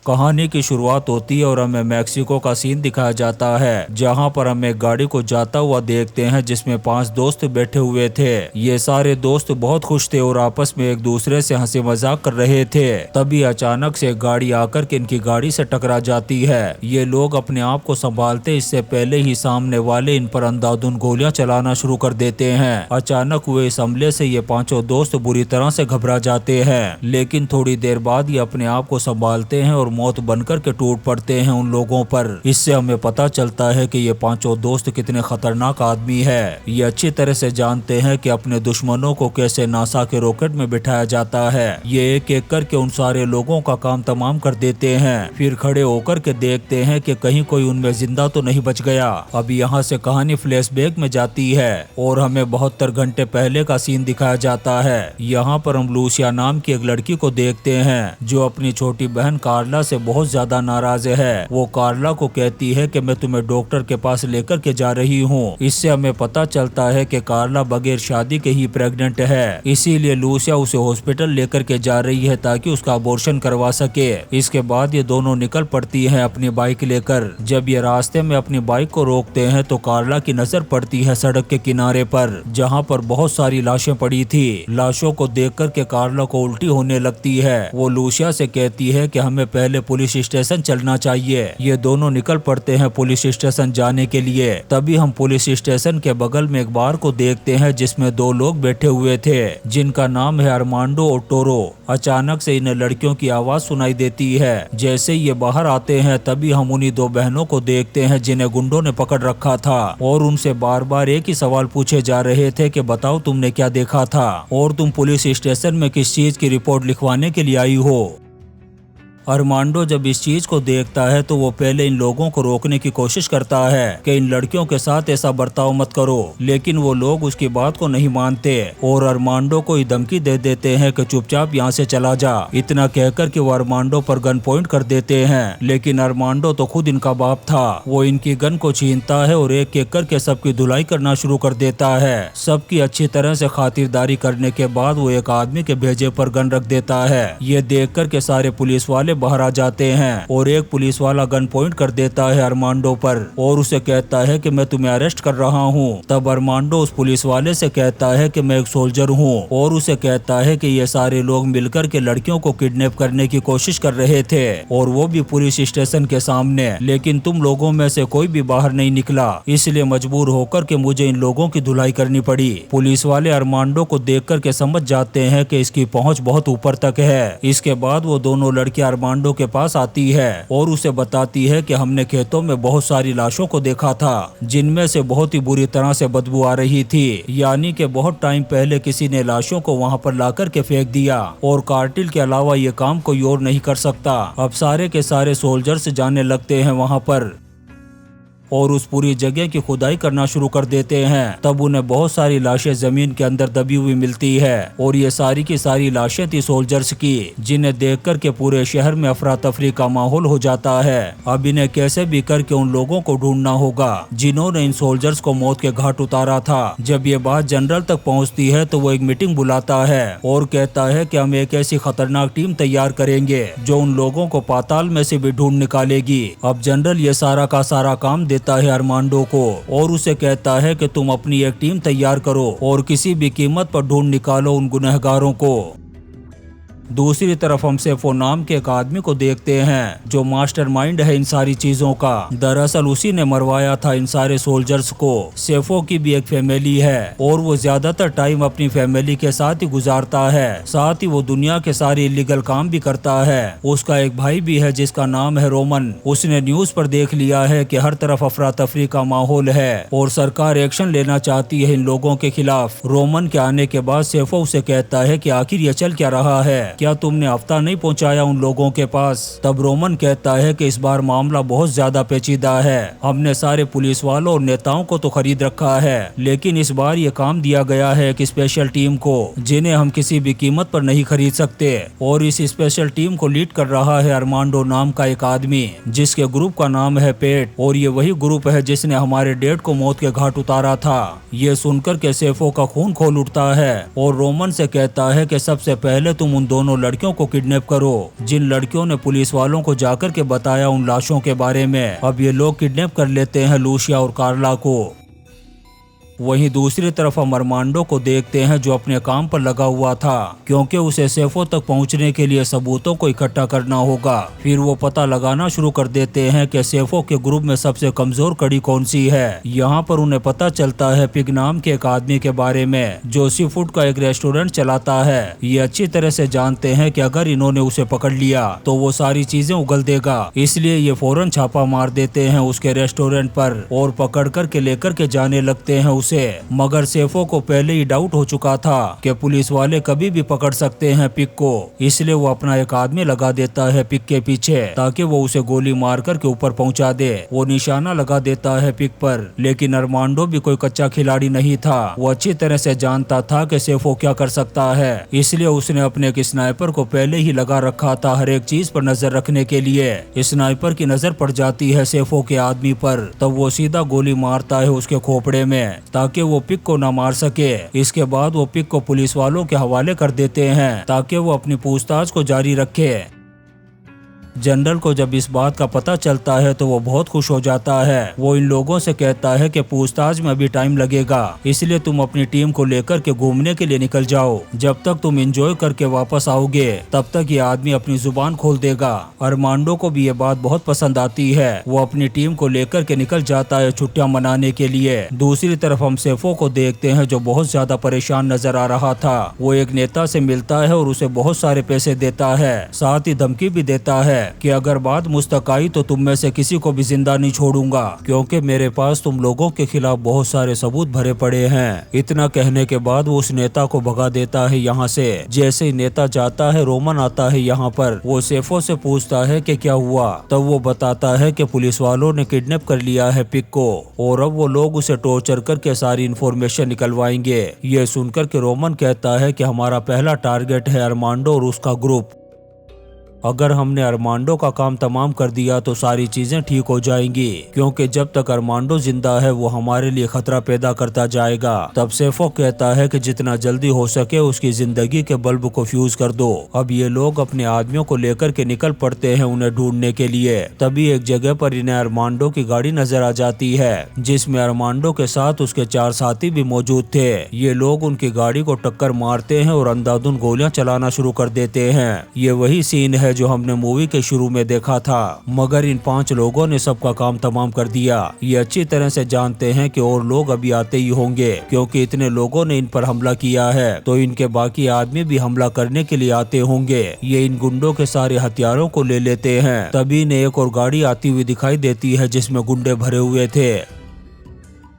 कहानी की शुरुआत होती है और हमें मैक्सिको का सीन दिखाया जाता है, जहां पर हम एक गाड़ी को जाता हुआ देखते हैं जिसमें 5 दोस्त बैठे हुए थे। ये सारे दोस्त बहुत खुश थे और आपस में एक दूसरे से हंसी मजाक कर रहे थे। तभी अचानक से एक गाड़ी आकर के इनकी गाड़ी से टकरा जाती है। ये लोग अपने आप को संभालते इससे पहले ही सामने वाले इन पर अंधाधुंध गोलियां चलाना शुरू कर देते हैं। अचानक हुए इस हमले से ये पांचों दोस्त बुरी तरह से घबरा जाते हैं, लेकिन थोड़ी देर बाद ये अपने आप को संभालते हैं और मौत बनकर के टूट पड़ते हैं उन लोगों पर। इससे हमें पता चलता है कि ये पांचों दोस्त कितने खतरनाक आदमी है। ये अच्छी तरह से जानते हैं कि अपने दुश्मनों को कैसे नासा के रॉकेट में बिठाया जाता है। ये एक एक करके उन सारे लोगों का काम तमाम कर देते हैं, फिर खड़े होकर के देखते हैं कि कहीं कोई उनमें जिंदा तो नहीं बच गया। अब यहाँ से कहानी फ्लैशबैक में जाती है और हमें 72 घंटे पहले का सीन दिखाया जाता है। यहाँ पर हम लूसिया नाम की एक लड़की को देखते हैं जो अपनी छोटी बहन कार्ला से बहुत ज्यादा नाराज है। वो कार्ला को कहती है कि मैं तुम्हें डॉक्टर के पास लेकर के जा रही हूँ। इससे हमें पता चलता है कि कार्ला बगैर शादी के ही प्रेग्नेंट है, इसीलिए लूसिया उसे हॉस्पिटल लेकर के जा रही है ताकि उसका अबॉर्शन करवा सके। इसके बाद ये दोनों निकल पड़ती हैं अपनी बाइक लेकर। जब ये रास्ते में अपनी बाइक को रोकते हैं तो कार्ला की नजर पड़ती है सड़क के किनारे पर, जहाँ पर बहुत सारी लाशें पड़ी थी। लाशों को देख कर के कार्ला को उल्टी होने लगती है। वो लूसिया से कहती है कि हमें पहले पुलिस स्टेशन चलना चाहिए। ये दोनों निकल पड़ते हैं पुलिस स्टेशन जाने के लिए। तभी हम पुलिस स्टेशन के बगल में एक बार को देखते हैं जिसमें 2 लोग बैठे हुए थे जिनका नाम है अरमांडो और टोरो। अचानक से इन्हें लड़कियों की आवाज सुनाई देती है। जैसे ये बाहर आते हैं तभी हम उन्हीं 2 बहनों को देखते हैं जिन्हें गुंडों ने पकड़ रखा था और उनसे बार बार एक ही सवाल पूछे जा रहे थे कि बताओ तुमने क्या देखा था और तुम पुलिस स्टेशन में किस चीज की रिपोर्ट लिखवाने के लिए आई हो। अरमांडो जब इस चीज को देखता है तो वो पहले इन लोगों को रोकने की कोशिश करता है कि इन लड़कियों के साथ ऐसा बर्ताव मत करो, लेकिन वो लोग उसकी बात को नहीं मानते और अरमांडो को धमकी दे देते हैं कि चुपचाप यहाँ से चला जा। इतना कहकर कि वो अरमांडो पर गन पॉइंट कर देते हैं, लेकिन अरमांडो तो खुद इनका बाप था। वो इनकी गन को छीनता है और एक एक करके सबकी धुलाई करना शुरू कर देता है। सबकी अच्छी तरह से खातिरदारी करने के बाद वो एक आदमी के भेजे पर गन रख देता है। ये देख कर के सारे पुलिस वाले बाहर आ जाते हैं और एक पुलिस वाला गन पॉइंट कर देता है अरमांडो पर और उसे कहता है कि मैं तुम्हें अरेस्ट कर रहा हूँ। तब अरमांडो उस पुलिस वाले से कहता है कि मैं एक सोल्जर हूँ और उसे कहता है कि ये सारे लोग मिलकर के लड़कियों को किडनैप करने की कोशिश कर रहे थे और वो भी पुलिस स्टेशन के सामने, लेकिन तुम लोगों में से कोई भी बाहर नहीं निकला, इसलिए मजबूर होकर के मुझे इन लोगों की धुलाई करनी पड़ी। पुलिस वाले अरमांडो को देख कर के समझ जाते हैं कि इसकी पहुँच बहुत ऊपर तक है। इसके बाद वो दोनों लड़कियां अरमांडो के पास आती है और उसे बताती है कि हमने खेतों में बहुत सारी लाशों को देखा था जिनमें से बहुत ही बुरी तरह से बदबू आ रही थी, यानी कि बहुत टाइम पहले किसी ने लाशों को वहां पर लाकर के फेंक दिया और कार्टिल के अलावा ये काम कोई और नहीं कर सकता। अब सारे के सारे सोल्जर्स जाने लगते हैं वहां पर और उस पूरी जगह की खुदाई करना शुरू कर देते हैं। तब उन्हें बहुत सारी लाशें जमीन के अंदर दबी हुई मिलती है और ये सारी की सारी लाशें थी सोल्जर्स की, जिन्हें देखकर के पूरे शहर में अफरा तफरी का माहौल हो जाता है। अब इन्हें कैसे भी करके उन लोगों को ढूंढना होगा जिन्होंने इन सोल्जर्स को मौत के घाट उतारा था। जब ये बात जनरल तक पहुँचती है तो वो एक मीटिंग बुलाता है और कहता है कि हम एक ऐसी खतरनाक टीम तैयार करेंगे जो उन लोगों को पाताल में से भी ढूंढ निकालेगी। अब जनरल ये सारा का सारा काम देता है अरमांडो को और उसे कहता है कि तुम अपनी एक टीम तैयार करो और किसी भी कीमत पर ढूंढ निकालो उन गुनहगारों को। दूसरी तरफ हम सेफो नाम के एक आदमी को देखते हैं जो मास्टरमाइंड है इन सारी चीजों का। दरअसल उसी ने मरवाया था इन सारे सोल्जर्स को। सेफो की भी एक फैमिली है और वो ज्यादातर टाइम अपनी फैमिली के साथ ही गुजारता है, साथ ही वो दुनिया के सारे इलीगल काम भी करता है। उसका एक भाई भी है जिसका नाम है रोमन। उसने न्यूज पर देख लिया है कि हर तरफ अफरा तफरी का माहौल है और सरकार एक्शन लेना चाहती है इन लोगों के खिलाफ। रोमन के आने के बाद सेफो उसे कहता है कि आखिर ये चल क्या रहा है, क्या तुमने हफ्ता नहीं पहुंचाया उन लोगों के पास। तब रोमन कहता है कि इस बार मामला बहुत ज्यादा पेचीदा है। हमने सारे पुलिस वालों और नेताओं को तो खरीद रखा है, लेकिन इस बार ये काम दिया गया है एक स्पेशल टीम को जिन्हें हम किसी भी कीमत पर नहीं खरीद सकते। और इस स्पेशल टीम को लीड कर रहा है अरमांडो नाम का एक आदमी जिसके ग्रुप का नाम है पेट, और ये वही ग्रुप है जिसने हमारे डैड को मौत के घाट उतारा था। ये सुनकर के सेफो का खून खोल उठता है और रोमन से कहता है कि सबसे पहले तुम उन दोनों दोनों लड़कियों को किडनैप करो। जिन लड़कियों ने पुलिस वालों को जाकर के बताया उन लाशों के बारे में, अब ये लोग किडनैप कर लेते हैं लूसिया और कार्ला को। वहीं दूसरी तरफ हम अरमांडो को देखते हैं जो अपने काम पर लगा हुआ था, क्योंकि उसे सेफो तक पहुंचने के लिए सबूतों को इकट्ठा करना होगा। फिर वो पता लगाना शुरू कर देते हैं कि सेफो के ग्रुप में सबसे कमजोर कड़ी कौन सी है। यहाँ पर उन्हें पता चलता है पिग नाम के एक आदमी के बारे में जो सी फूड का एक रेस्टोरेंट चलाता है। ये अच्छी तरह से जानते हैं कि अगर इन्होंने उसे पकड़ लिया तो वो सारी चीजें उगल देगा, इसलिए ये फौरन छापा मार देते हैं उसके रेस्टोरेंट पर और पकड़ कर के लेकर के जाने लगते हैं। मगर सेफो को पहले ही डाउट हो चुका था कि पुलिस वाले कभी भी पकड़ सकते हैं पिग को, इसलिए वो अपना एक आदमी लगा देता है पिग के पीछे ताकि वो उसे गोली मार कर के ऊपर पहुंचा दे। वो निशाना लगा देता है पिग पर, लेकिन अरमांडो भी कोई कच्चा खिलाड़ी नहीं था। वो अच्छी तरह से जानता था कि सेफो क्या कर सकता है, इसलिए उसने अपने एक स्नाइपर को पहले ही लगा रखा था हर एक चीज पर नजर रखने के लिए। स्नाइपर की नजर पड़ जाती है सेफो के आदमी पर, तब वो सीधा गोली मारता है उसके खोपड़े में ताकि वो पिग को न मार सके। इसके बाद वो पिग को पुलिस वालों के हवाले कर देते हैं ताकि वो अपनी पूछताछ को जारी रखे। जनरल को जब इस बात का पता चलता है तो वो बहुत खुश हो जाता है। वो इन लोगों से कहता है कि पूछताछ में अभी टाइम लगेगा, इसलिए तुम अपनी टीम को लेकर के घूमने के लिए निकल जाओ। जब तक तुम एंजॉय करके वापस आओगे तब तक ये आदमी अपनी जुबान खोल देगा। अरमांडो को भी ये बात बहुत पसंद आती है। वो अपनी टीम को लेकर के निकल जाता है छुट्टियां मनाने के लिए। दूसरी तरफ हम सेफो को देखते हैं जो बहुत ज्यादा परेशान नजर आ रहा था। वो एक नेता से मिलता है और उसे बहुत सारे पैसे देता है, साथ ही धमकी भी देता है कि अगर बात मुझ तक आई तो तुम में से किसी को भी जिंदा नहीं छोड़ूंगा, क्योंकि मेरे पास तुम लोगों के खिलाफ बहुत सारे सबूत भरे पड़े हैं। इतना कहने के बाद वो उस नेता को भगा देता है यहाँ से। जैसे ही नेता जाता है रोमन आता है यहाँ पर। वो सेफो से पूछता है कि क्या हुआ, तब वो बताता है कि पुलिस वालों ने किडनैप कर लिया है पिग को और अब वो लोग उसे टॉर्चर करके सारी इन्फॉर्मेशन निकलवाएंगे। ये सुनकर के रोमन कहता है कि हमारा पहला टारगेट है अरमांडो और उसका ग्रुप। अगर हमने अरमांडो का काम तमाम कर दिया तो सारी चीजें ठीक हो जाएंगी, क्योंकि जब तक अरमांडो जिंदा है वो हमारे लिए खतरा पैदा करता जाएगा। तब सेफो कहता है कि जितना जल्दी हो सके उसकी जिंदगी के बल्ब को फ्यूज कर दो। अब ये लोग अपने आदमियों को लेकर के निकल पड़ते हैं उन्हें ढूंढने के लिए। तभी एक जगह पर इन्हें अरमांडो की गाड़ी नजर आ जाती है, जिसमें अरमांडो के साथ उसके 4 साथी भी मौजूद थे। ये लोग उनकी गाड़ी को टक्कर मारते हैं और अंधाधुंध गोलियां चलाना शुरू कर देते हैं। ये वही सीन है जो हमने मूवी के शुरू में देखा था, मगर इन 5 लोगों ने सबका काम तमाम कर दिया। ये अच्छी तरह से जानते हैं कि और लोग अभी आते ही होंगे, क्योंकि इतने लोगों ने इन पर हमला किया है तो इनके बाकी आदमी भी हमला करने के लिए आते होंगे। ये इन गुंडों के सारे हथियारों को ले लेते हैं। तभी इन्हें एक और गाड़ी आती हुई दिखाई देती है जिसमें गुंडे भरे हुए थे।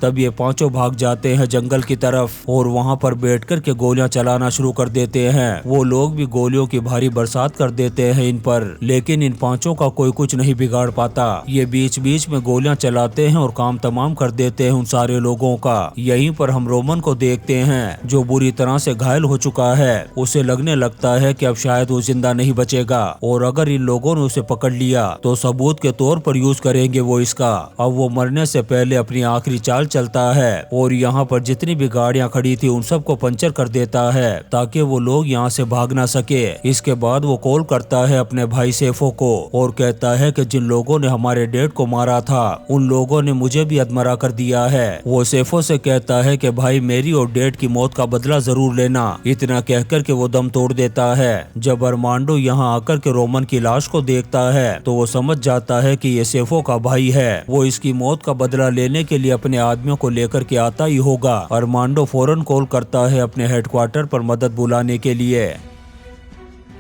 तब ये 5 भाग जाते हैं जंगल की तरफ और वहाँ पर बैठकर के गोलियां चलाना शुरू कर देते हैं। वो लोग भी गोलियों की भारी बरसात कर देते हैं इन पर, लेकिन इन 5 का कोई कुछ नहीं बिगाड़ पाता। ये बीच बीच में गोलियां चलाते हैं और काम तमाम कर देते हैं उन सारे लोगों का। यहीं पर हम रोमन को देखते हैं जो बुरी तरह से घायल हो चुका है। उसे लगने लगता है कि अब शायद वो जिंदा नहीं बचेगा और अगर इन लोगों ने उसे पकड़ लिया तो सबूत के तौर पर यूज करेंगे वो इसका। अब वो मरने से पहले अपनी आखिरी चाल चलता है और यहाँ पर जितनी भी गाड़ियाँ खड़ी थी उन सबको पंचर कर देता है ताकि वो लोग यहाँ से भाग ना सके। इसके बाद वो कॉल करता है अपने भाई सेफो को और कहता है कि जिन लोगों ने हमारे डैड को मारा था उन लोगों ने मुझे भी अधमरा कर दिया है। वो सेफो से कहता है कि भाई मेरी और डैड की मौत का बदला जरूर लेना। इतना कहकर के वो दम तोड़ देता है। जब अरमांडो यहाँ आकर के रोमन की लाश को देखता है तो वो समझ जाता है कि ये सेफो का भाई है। वो इसकी मौत का बदला लेने के लिए अपने आदमियों को लेकर के आता ही होगा। अरमांडो फौरन कॉल करता है अपने हेडक्वार्टर पर मदद बुलाने के लिए।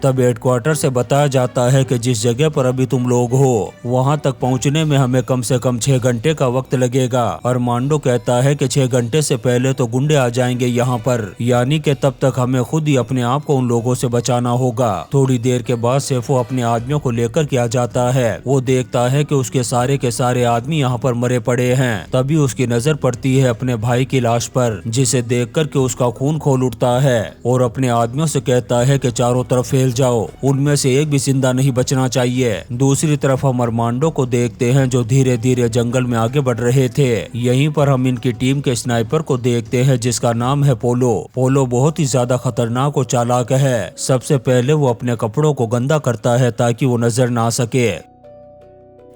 तब हेडक्वार्टर से बताया जाता है कि जिस जगह पर अभी तुम लोग हो वहां तक पहुंचने में हमें कम से कम 6 घंटे का वक्त लगेगा। अरमांडो कहता है कि 6 घंटे से पहले तो गुंडे आ जाएंगे यहाँ पर, यानी कि तब तक हमें खुद ही अपने आप को उन लोगों से बचाना होगा। थोड़ी देर के बाद सेफो अपने आदमियों को लेकर के आ जाता है। वो देखता है कि उसके सारे के सारे आदमी यहाँ पर मरे पड़े हैं। तभी उसकी नजर पड़ती है अपने भाई की लाश पर, जिसे देख कर के उसका खून खोल उठता है और अपने आदमियों से कहता है कि चारों तरफ फैल जाओ, उनमें से एक भी जिंदा नहीं बचना चाहिए। दूसरी तरफ हम अरमांडो को देखते हैं जो धीरे धीरे जंगल में आगे बढ़ रहे थे। यहीं पर हम इनकी टीम के स्नाइपर को देखते हैं जिसका नाम है पोलो। पोलो बहुत ही ज्यादा खतरनाक और चालाक है। सबसे पहले वो अपने कपड़ों को गंदा करता है ताकि वो नजर ना आ सके।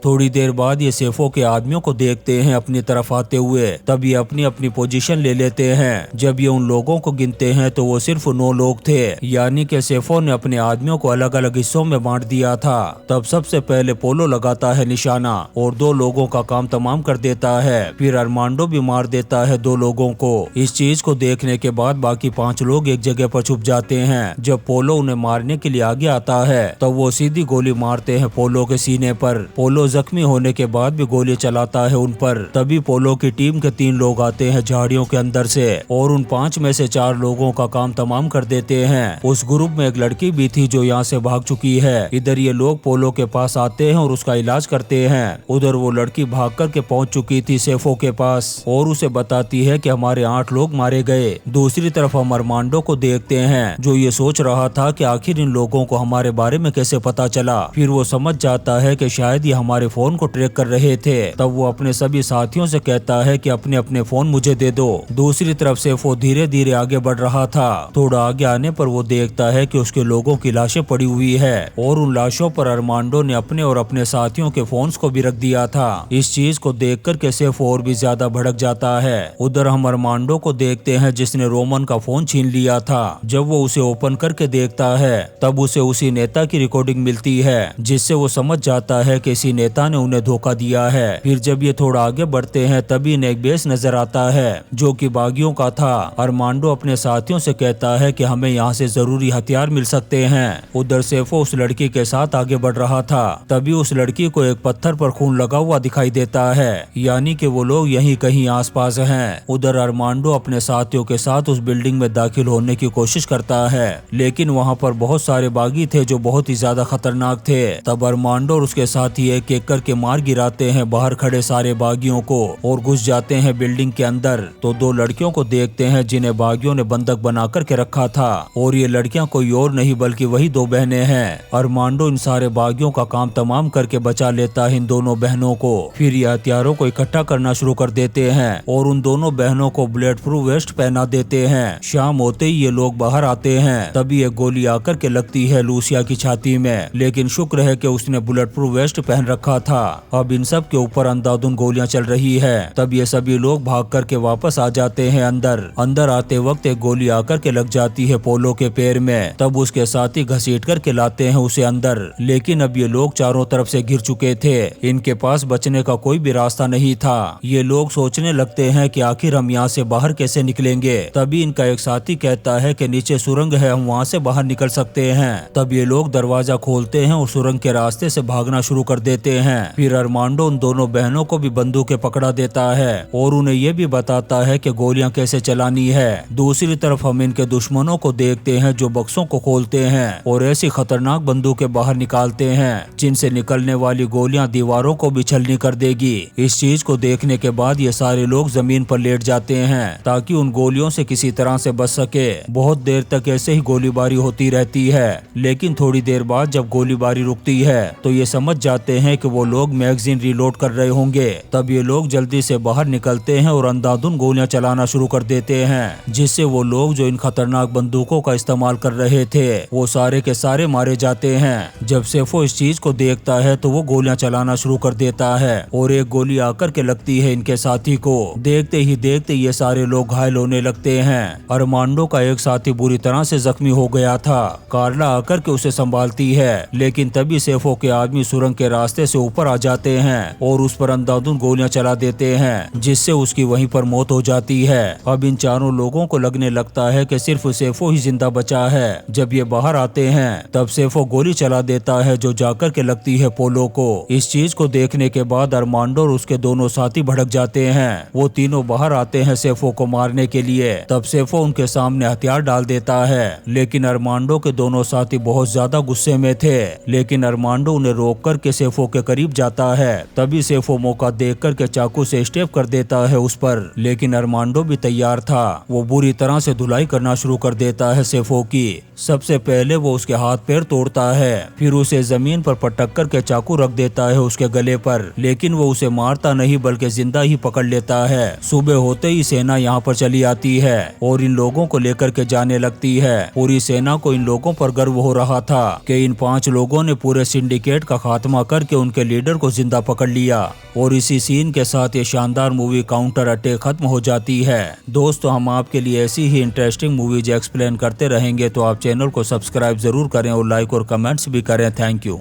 थोड़ी देर बाद ये सेफो के आदमियों को देखते हैं अपनी तरफ आते हुए, तब ये अपनी अपनी पोजीशन ले लेते हैं। जब ये उन लोगों को गिनते हैं तो वो सिर्फ 9 लोग थे, यानी कि सेफो ने अपने आदमियों को अलग अलग हिस्सों में बांट दिया था। तब सबसे पहले पोलो लगाता है निशाना और 2 लोगों का काम तमाम कर देता है। फिर अरमांडो भी मार देता है 2 लोगों को। इस चीज को देखने के बाद बाकी 5 लोग एक जगह पर छुप जाते हैं। जब पोलो उन्हें मारने के लिए आगे आता है तब वो सीधी गोली मारते हैं पोलो के सीने पर। पोलो जख्मी होने के बाद भी गोली चलाता है उन पर। तभी पोलो की टीम के 3 लोग आते हैं झाड़ियों के अंदर से और उन 5 में से 4 लोगों का काम तमाम कर देते हैं। उस ग्रुप में एक लड़की भी थी जो यहाँ से भाग चुकी है। इधर ये लोग पोलो के पास आते हैं और उसका इलाज करते हैं। उधर वो लड़की भाग कर के पहुँच चुकी थी सेफो के पास और उसे बताती है कि हमारे 8 लोग मारे गए। दूसरी तरफ हम अरमांडो को देखते हैं जो ये सोच रहा था कि आखिर इन लोगों को हमारे बारे में कैसे पता चला। फिर वो समझ जाता है कि शायद ये हमारे फोन को ट्रैक कर रहे थे। तब वो अपने सभी साथियों से कहता है कि अपने अपने फोन मुझे दे दो। दूसरी तरफ सेफो धीरे धीरे आगे बढ़ रहा था। थोड़ा आगे आने पर वो देखता है कि उसके लोगों की लाशें पड़ी हुई है और उन लाशों पर अरमांडो ने अपने और अपने साथियों के फोन्स को भी रख दिया था। इस चीज को देख कर के सेफो और भी ज्यादा भड़क जाता है। उधर हम अरमांडो को देखते हैं जिसने रोमन का फोन छीन लिया था। जब वो उसे ओपन करके देखता है तब उसे उसी नेता की रिकॉर्डिंग मिलती है जिससे वो समझ जाता है कि इसी नेता ने उन्हें धोखा दिया है। फिर जब ये थोड़ा आगे बढ़ते हैं तभी इन्हें एक बेस नजर आता है जो कि बागियों का था। अरमांडो अपने साथियों से कहता है कि हमें यहाँ से जरूरी हथियार मिल सकते हैं। उधर सेफो उस लड़की के साथ आगे बढ़ रहा था। तभी उस लड़की को एक पत्थर पर खून लगा हुआ दिखाई देता है, यानी कि वो लोग यहीं कहीं आसपास हैं। उधर अरमांडो अपने साथियों के साथ उस बिल्डिंग में दाखिल होने की कोशिश करता है, लेकिन वहाँ पर बहुत सारे बागी थे जो बहुत ही ज्यादा खतरनाक थे। तब अरमांडो और उसके साथी एक एक करके मार गिराते हैं बाहर खड़े सारे बागियों को और घुस जाते हैं बिल्डिंग के अंदर। तो 2 लड़कियों को देखते हैं जिन्हें बागियों ने बंधक बना कर के रखा था और ये लड़कियां कोई और नहीं बल्कि वही 2 बहनें हैं। अरमांडो इन सारे बागियों का काम तमाम करके बचा लेता है इन दोनों बहनों को। फिर ये हथियारों को इकट्ठा करना शुरू कर देते हैं और उन दोनों बहनों को बुलेट प्रूफ वेस्ट पहना देते हैं। शाम होते ही ये लोग बाहर आते हैं। तभी एक गोली आकर के लगती है लूसिया की छाती में, लेकिन शुक्र है कि उसने बुलेट प्रूफ वेस्ट पहन रखा था। अब इन सब के ऊपर अंधाधुंध गोलियां चल रही है। तब ये सभी लोग भाग कर के वापस आ जाते हैं अंदर आते वक्त एक गोली आकर के लग जाती है पोलो के पैर में। तब उसके साथी घसीट कर के लाते हैं उसे अंदर, लेकिन अब ये लोग चारों तरफ से घिर चुके थे। इनके पास बचने का कोई भी रास्ता नहीं था। ये लोग सोचने लगते हैं कि आखिर हम यहाँ से बाहर कैसे निकलेंगे। तभी इनका एक साथी कहता है कि नीचे सुरंग है, हम वहाँ से बाहर निकल सकते हैं। तब ये लोग दरवाजा खोलते हैं और सुरंग के रास्ते से भागना शुरू कर देते हैं। फिर अरमांडो उन दोनों बहनों को भी बंदूकें पकड़ा देता है और उन्हें ये भी बताता है कि गोलियां कैसे चलानी है। दूसरी तरफ हम इनके दुश्मनों को देखते हैं जो बक्सों को खोलते हैं और ऐसी खतरनाक बंदूकें बाहर निकालते हैं जिनसे निकलने वाली गोलियां दीवारों को भी छलनी कर देगी। इस चीज को देखने के बाद ये सारे लोग जमीन पर लेट जाते हैं ताकि उन गोलियों से किसी तरह से बच सके। बहुत देर तक ऐसे ही गोलीबारी होती रहती है, लेकिन थोड़ी देर बाद जब गोलीबारी रुकती है तो ये समझ जाते हैं कि वो लोग मैगजीन रिलोड कर रहे होंगे। तब ये लोग जल्दी से बाहर निकलते हैं और अंधाधुंध गोलियां चलाना शुरू कर देते हैं, जिससे वो लोग जो इन खतरनाक बंदूकों का इस्तेमाल कर रहे थे वो सारे के सारे मारे जाते हैं। जब सेफो इस चीज को देखता है तो वो गोलियां चलाना शुरू कर देता है और एक गोली आकर के लगती है इनके साथी को। देखते ही देखते ये सारे लोग घायल होने लगते हैं। अरमांडो का एक साथी बुरी तरह से जख्मी हो गया था। कार्ला आकर के उसे संभालती है, लेकिन तभी सेफो के आदमी सुरंग के रास्ते से ऊपर आ जाते हैं और उस पर अंधाधुंध गोलियां चला देते हैं, जिससे उसकी वहीं पर मौत हो जाती है। अब इन चारों लोगों को लगने लगता है कि सिर्फ सेफो ही जिंदा बचा है। जब ये बाहर आते हैं तब सेफो गोली चला देता है जो जाकर के लगती है पोलो को। इस चीज को देखने के बाद अरमांडो और उसके दोनों साथी भड़क जाते हैं। वो तीनों बाहर आते हैं सेफो को मारने के लिए। तब सेफो उनके सामने हथियार डाल देता है, लेकिन अरमांडो के दोनों साथी बहुत ज्यादा गुस्से में थे। लेकिन अरमांडो उन्हें रोक कर के सेफो के के करीब जाता है। तभी सेफो मौका देख कर के चाकू से स्टेप कर देता है उस पर, लेकिन अरमांडो भी तैयार था। वो बुरी तरह से धुलाई करना शुरू कर देता है सेफो की। सबसे पहले वो उसके हाथ पैर तोड़ता है, फिर उसे जमीन पर पटक कर के चाकू रख देता है उसके गले पर, लेकिन वो उसे मारता नहीं बल्कि जिंदा ही पकड़ लेता है। सुबह होते ही सेना यहाँ पर चली आती है और इन लोगों को लेकर के जाने लगती है। पूरी सेना को इन लोगों पर गर्व हो रहा था कि इन 5 लोगों ने पूरे सिंडिकेट का खात्मा करके उनके लीडर को जिंदा पकड़ लिया। और इसी सीन के साथ ये शानदार मूवी काउंटर अटैक खत्म हो जाती है। दोस्तों, हम आपके लिए ऐसी ही इंटरेस्टिंग मूवीज एक्सप्लेन करते रहेंगे, तो आप चैनल को सब्सक्राइब जरूर करें और लाइक और कमेंट्स भी करें। Thank you.